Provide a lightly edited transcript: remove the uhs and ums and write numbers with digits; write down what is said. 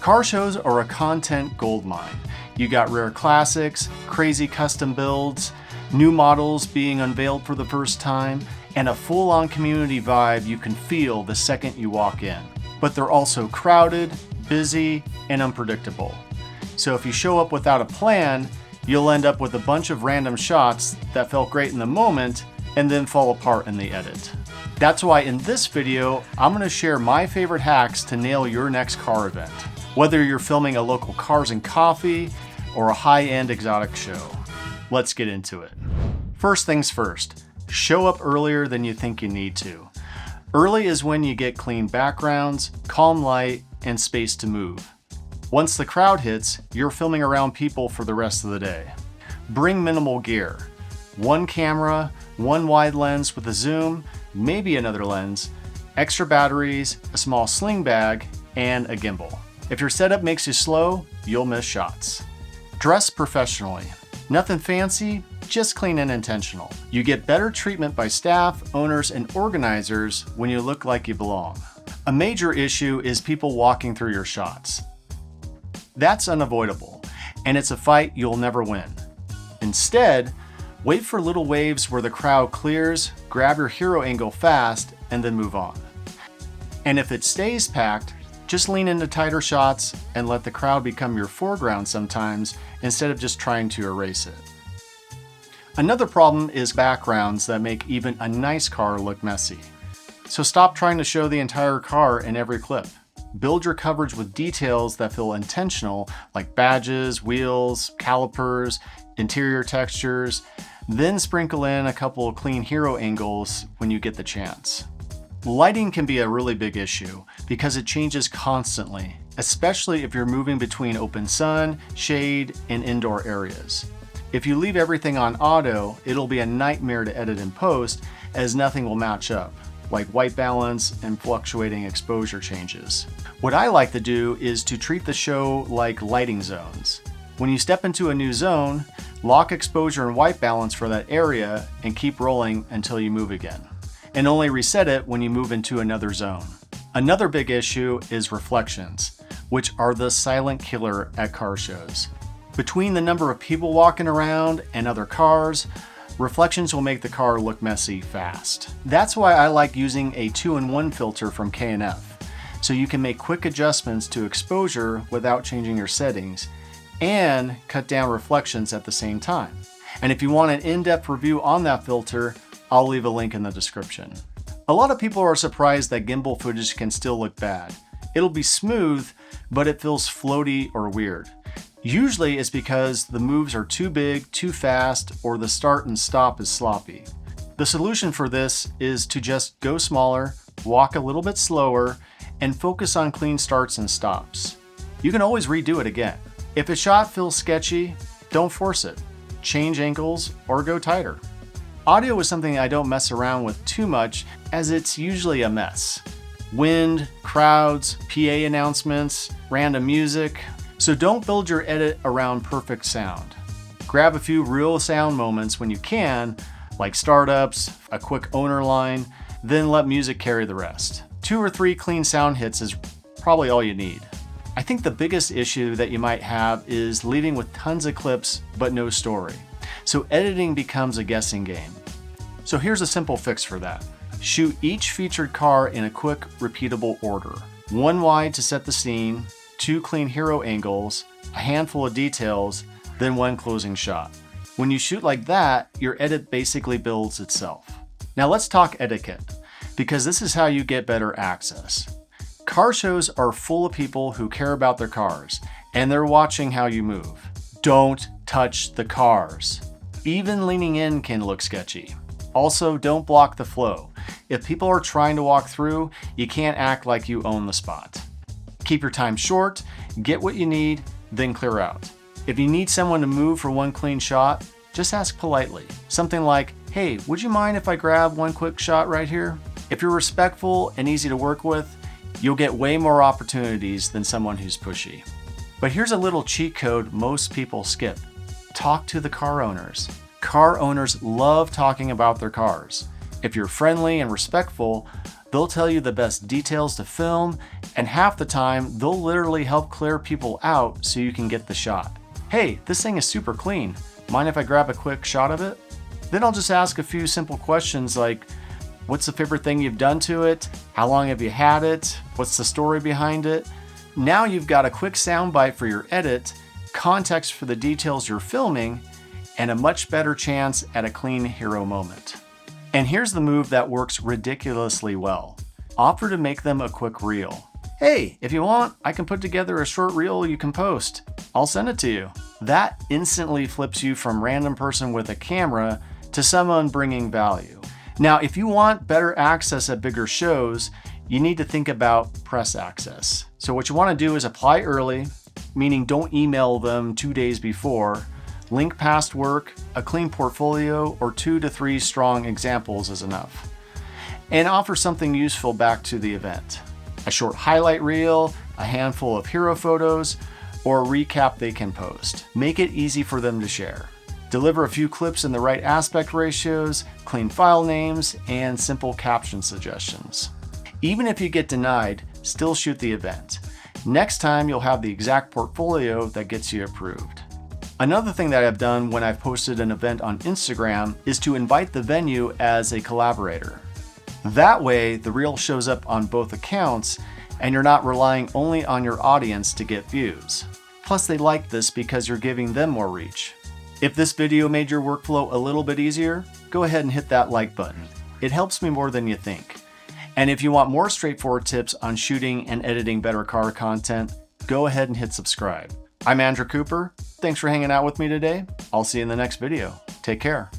Car shows are a content goldmine. You got rare classics, crazy custom builds, new models being unveiled for the first time, and a full-on community vibe you can feel the second you walk in. But they're also crowded, busy, and unpredictable. So if you show up without a plan, you'll end up with a bunch of random shots that felt great in the moment and then fall apart in the edit. That's why in this video, I'm going to share my favorite hacks to nail your next car event. Whether you're filming a local cars and coffee or a high-end exotic show. Let's get into it. First things first, show up earlier than you think you need to. Early is when you get clean backgrounds, calm light, and space to move. Once the crowd hits, you're filming around people for the rest of the day. Bring minimal gear. One camera, one wide lens with a zoom, maybe another lens, extra batteries, a small sling bag, and a gimbal. If your setup makes you slow, you'll miss shots. Dress professionally. Nothing fancy, just clean and intentional. You get better treatment by staff, owners, and organizers when you look like you belong. A major issue is people walking through your shots. That's unavoidable, and it's a fight you'll never win. Instead, wait for little waves where the crowd clears, grab your hero angle fast, and then move on. And if it stays packed, just lean into tighter shots and let the crowd become your foreground sometimes instead of just trying to erase it. Another problem is backgrounds that make even a nice car look messy. So stop trying to show the entire car in every clip. Build your coverage with details that feel intentional, like badges, wheels, calipers, interior textures, then sprinkle in a couple of clean hero angles when you get the chance. Lighting can be a really big issue because it changes constantly, especially if you're moving between open sun, shade, and indoor areas. If you leave everything on auto, it'll be a nightmare to edit in post as nothing will match up, like white balance and fluctuating exposure changes. What I like to do is to treat the show like lighting zones. When you step into a new zone, lock exposure and white balance for that area and keep rolling until you move again. And only reset it when you move into another zone. Another big issue is reflections, which are the silent killer at car shows. Between the number of people walking around and other cars, reflections will make the car look messy fast. That's why I like using a 2-in-1 filter from K&F, so you can make quick adjustments to exposure without changing your settings and cut down reflections at the same time. And if you want an in-depth review on that filter, I'll leave a link in the description. A lot of people are surprised that gimbal footage can still look bad. It'll be smooth, but it feels floaty or weird. Usually it's because the moves are too big, too fast, or the start and stop is sloppy. The solution for this is to just go smaller, walk a little bit slower, and focus on clean starts and stops. You can always redo it again. If a shot feels sketchy, don't force it. Change angles or go tighter. Audio is something I don't mess around with too much as it's usually a mess. Wind, crowds, PA announcements, random music. So don't build your edit around perfect sound. Grab a few real sound moments when you can, like startups, a quick owner line, then let music carry the rest. 2 or 3 clean sound hits is probably all you need. I think the biggest issue that you might have is leaving with tons of clips but no story. So editing becomes a guessing game. So here's a simple fix for that. Shoot each featured car in a quick, repeatable order. 1 wide to set the scene, 2 clean hero angles, a handful of details, then 1 closing shot. When you shoot like that, your edit basically builds itself. Now let's talk etiquette, because this is how you get better access. Car shows are full of people who care about their cars, and they're watching how you move. Don't touch the cars. Even leaning in can look sketchy. Also, don't block the flow. If people are trying to walk through, you can't act like you own the spot. Keep your time short, get what you need, then clear out. If you need someone to move for 1 clean shot, just ask politely. Something like, hey, would you mind if I grab 1 quick shot right here? If you're respectful and easy to work with, you'll get way more opportunities than someone who's pushy. But here's a little cheat code most people skip. Talk to the car owners. Car owners love talking about their cars. If you're friendly and respectful, they'll tell you the best details to film And half the time, they'll literally help clear people out so you can get the shot. Hey, this thing is super clean. Mind if I grab a quick shot of it? Then I'll just ask a few simple questions like, what's the favorite thing you've done to it? How long have you had it? What's the story behind it? Now you've got a quick soundbite for your edit, context for the details you're filming, and a much better chance at a clean hero moment. And here's the move that works ridiculously well. Offer to make them a quick reel. Hey, if you want, I can put together a short reel you can post. I'll send it to you. That instantly flips you from random person with a camera to someone bringing value. Now, if you want better access at bigger shows, you need to think about press access. So what you want to do is apply early, meaning don't email them 2 days before. Link past work, a clean portfolio, or 2 to 3 strong examples is enough. And offer something useful back to the event. A short highlight reel, a handful of hero photos, or a recap they can post. Make it easy for them to share. Deliver a few clips in the right aspect ratios, clean file names, and simple caption suggestions. Even if you get denied, still shoot the event. Next time you'll have the exact portfolio that gets you approved. Another thing that I've done when I've posted an event on Instagram is to invite the venue as a collaborator. That way, the reel shows up on both accounts and you're not relying only on your audience to get views. Plus, they like this because you're giving them more reach. If this video made your workflow a little bit easier, go ahead and hit that like button. It helps me more than you think. And if you want more straightforward tips on shooting and editing better car content, go ahead and hit subscribe. I'm Andrew Cooper. Thanks for hanging out with me today. I'll see you in the next video. Take care.